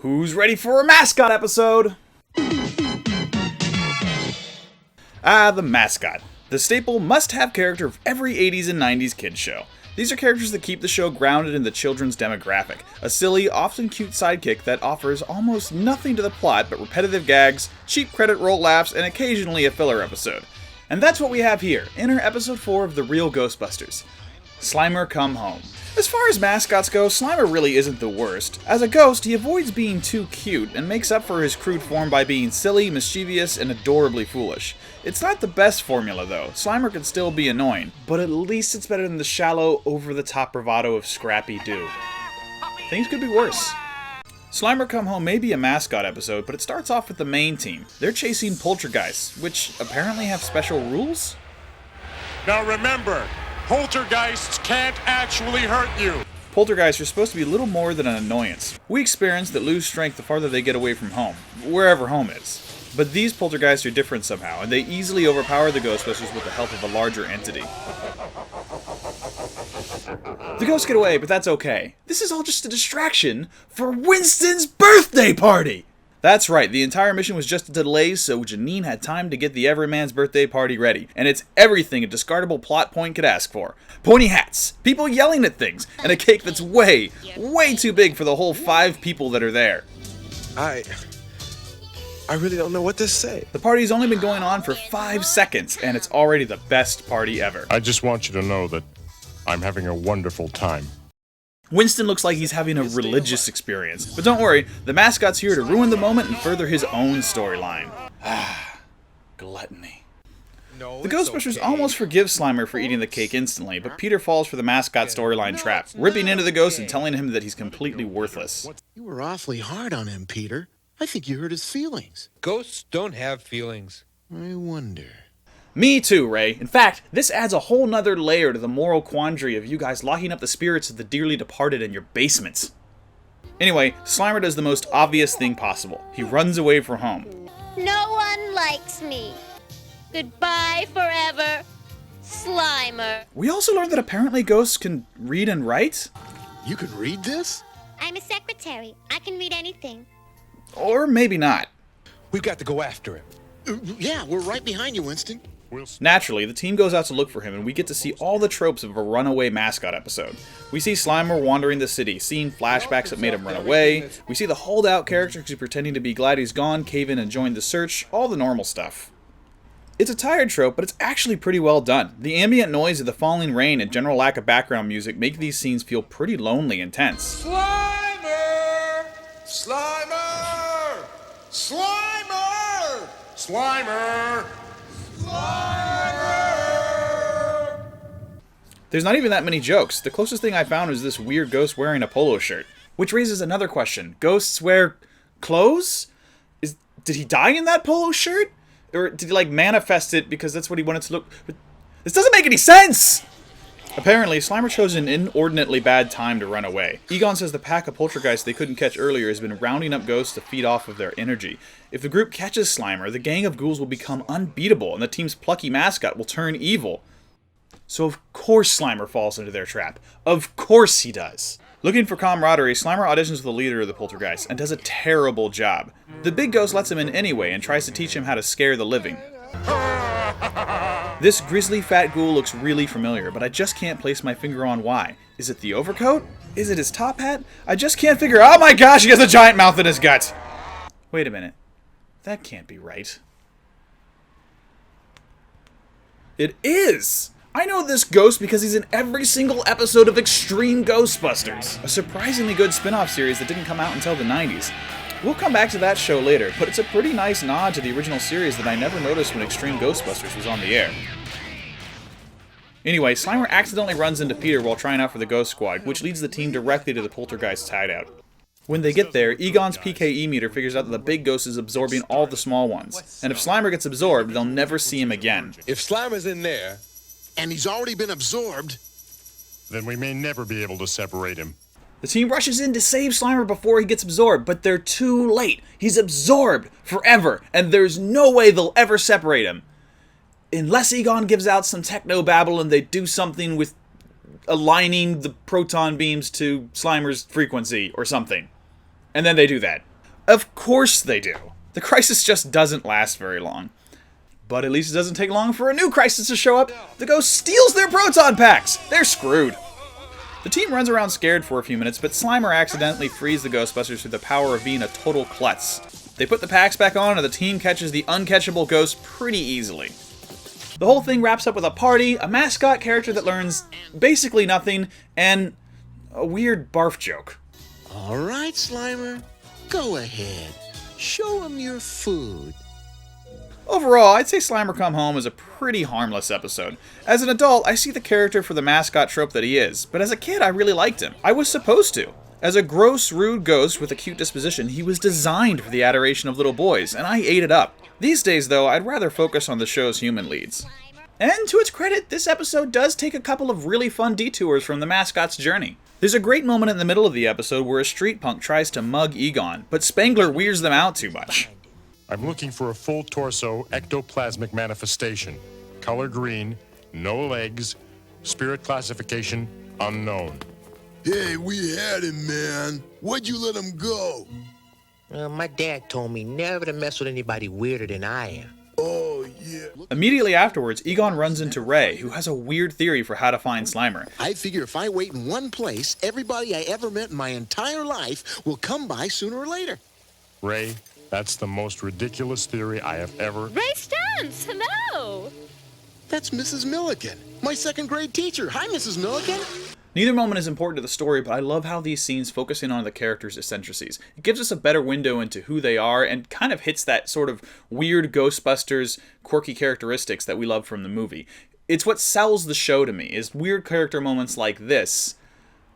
Who's ready for a mascot episode? The mascot. The staple must-have character of every 80s and 90s kids show. These are characters that keep the show grounded in the children's demographic. A silly, often cute sidekick that offers almost nothing to the plot but repetitive gags, cheap credit roll laughs, and occasionally a filler episode. And that's what we have here, in our episode 4 of The Real Ghostbusters. Slimer Come Home. As far as mascots go, Slimer really isn't the worst. As a ghost, he avoids being too cute, and makes up for his crude form by being silly, mischievous, and adorably foolish. It's not the best formula though, Slimer can still be annoying, but at least it's better than the shallow, over-the-top bravado of Scrappy Doo. Things could be worse. Slimer Come Home may be a mascot episode, but it starts off with the main team. They're chasing poltergeists, which apparently have special rules? Now remember, poltergeists can't actually hurt you. Poltergeists are supposed to be little more than an annoyance. We experience that lose strength the farther they get away from home, wherever home is. But these poltergeists are different somehow, and they easily overpower the Ghostbusters with the help of a larger entity. The ghosts get away, but that's okay. This is all just a distraction for Winston's birthday party! That's right, the entire mission was just a delay so Janine had time to get the Everyman's birthday party ready. And it's everything a discardable plot point could ask for. Pointy hats, people yelling at things, and a cake that's way, way too big for the whole 5 people that are there. I really don't know what to say. The party's only been going on for 5 seconds, and it's already the best party ever. I just want you to know that I'm having a wonderful time. Winston looks like he's having a religious experience. But don't worry, the mascot's here to ruin the moment and further his own storyline. Gluttony. The Ghostbusters almost forgive Slimer for eating the cake instantly, but Peter falls for the mascot storyline trap, ripping into the ghost and telling him that he's completely worthless. You were awfully hard on him, Peter. I think you hurt his feelings. Ghosts don't have feelings. I wonder. Me too, Ray. In fact, this adds a whole nother layer to the moral quandary of you guys locking up the spirits of the dearly departed in your basements. Anyway, Slimer does the most obvious thing possible. He runs away from home. No one likes me. Goodbye forever, Slimer. We also learned that apparently ghosts can read and write? You can read this? I'm a secretary. I can read anything. Or maybe not. We've got to go after him. Yeah, we're right behind you, Winston. Naturally, the team goes out to look for him, and we get to see all the tropes of a runaway mascot episode. We see Slimer wandering the city, seeing flashbacks that made him run away. We see the holdout character who's pretending to be glad he's gone, cave in and join the search, all the normal stuff. It's a tired trope, but it's actually pretty well done. The ambient noise of the falling rain and general lack of background music make these scenes feel pretty lonely and tense. Slimer! Slimer! Slimer! Slimer! Slimer! There's not even that many jokes. The closest thing I found was this weird ghost wearing a polo shirt. Which raises another question. Ghosts wear clothes? Did he die in that polo shirt? Or did he manifest it because that's what he wanted to look... This doesn't make any sense! Apparently, Slimer chose an inordinately bad time to run away. Egon says the pack of poltergeists they couldn't catch earlier has been rounding up ghosts to feed off of their energy. If the group catches Slimer, the gang of ghouls will become unbeatable, and the team's plucky mascot will turn evil. So of course Slimer falls into their trap. Of course he does. Looking for camaraderie, Slimer auditions with the leader of the poltergeist, and does a terrible job. The big ghost lets him in anyway, and tries to teach him how to scare the living. This grizzly fat ghoul looks really familiar, but I just can't place my finger on why. Is it the overcoat? Is it his top hat? I just can't figure out. Oh my gosh, he has a giant mouth in his gut! Wait a minute. That can't be right. It is! I know this ghost because he's in every single episode of Extreme Ghostbusters, a surprisingly good spin-off series that didn't come out until the 90s. We'll come back to that show later, but it's a pretty nice nod to the original series that I never noticed when Extreme Ghostbusters was on the air. Anyway, Slimer accidentally runs into Peter while trying out for the Ghost Squad, which leads the team directly to the Poltergeist's hideout. When they get there, Egon's PKE meter figures out that the big ghost is absorbing all the small ones, and if Slimer gets absorbed, they'll never see him again. If Slimer's in there, And he's already been absorbed. Then we may never be able to separate him. The team rushes in to save Slimer before he gets absorbed, but they're too late. He's absorbed forever, and there's no way they'll ever separate him. Unless Egon gives out some techno-babble and they do something with aligning the proton beams to Slimer's frequency or something. And then they do that. Of course they do. The crisis just doesn't last very long. But at least it doesn't take long for a new crisis to show up. The ghost steals their proton packs! They're screwed. The team runs around scared for a few minutes, but Slimer accidentally frees the Ghostbusters through the power of being a total klutz. They put the packs back on, and the team catches the uncatchable ghost pretty easily. The whole thing wraps up with a party, a mascot character that learns basically nothing, and a weird barf joke. All right, Slimer. Go ahead. Show him your food. Overall, I'd say Slimer Come Home is a pretty harmless episode. As an adult, I see the character for the mascot trope that he is, but as a kid, I really liked him. I was supposed to. As a gross, rude ghost with a cute disposition, he was designed for the adoration of little boys, and I ate it up. These days, though, I'd rather focus on the show's human leads. And to its credit, this episode does take a couple of really fun detours from the mascot's journey. There's a great moment in the middle of the episode where a street punk tries to mug Egon, but Spangler weirds them out too much. I'm looking for a full torso ectoplasmic manifestation. Color green, no legs, spirit classification unknown. Hey, we had him, man. Why'd you let him go? My dad told me never to mess with anybody weirder than I am. Oh, yeah. Immediately afterwards, Egon runs into Ray, who has a weird theory for how to find Slimer. I figure if I wait in one place, everybody I ever met in my entire life will come by sooner or later. Ray, that's the most ridiculous theory I have ever... Ray Stantz, hello! That's Mrs. Milliken, my second grade teacher. Hi, Mrs. Milliken. Neither moment is important to the story, but I love how these scenes focus in on the characters' eccentricities. It gives us a better window into who they are and kind of hits that sort of weird Ghostbusters quirky characteristics that we love from the movie. It's what sells the show to me, is weird character moments like this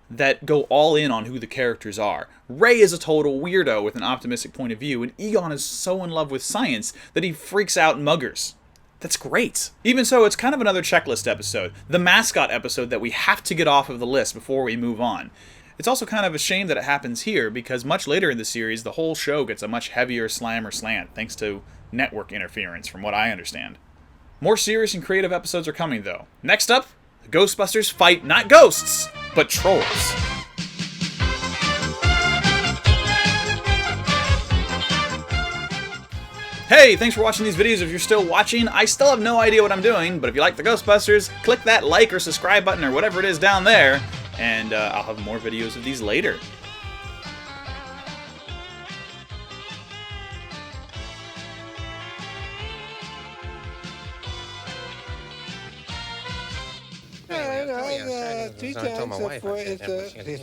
that go all in on who the characters are. Ray is a total weirdo with an optimistic point of view, and Egon is so in love with science that he freaks out muggers. That's great. Even so, it's kind of another checklist episode, the mascot episode that we have to get off of the list before we move on. It's also kind of a shame that it happens here, because much later in the series, the whole show gets a much heavier Slimer slant, thanks to network interference, from what I understand. More serious and creative episodes are coming, though. Next up, the Ghostbusters fight not ghosts, but trolls. Hey, thanks for watching these videos. If you're still watching, I still have no idea what I'm doing, but if you like the Ghostbusters, click that like or subscribe button or whatever it is down there, and I'll have more videos of these later. Yeah, 3 times, 4 is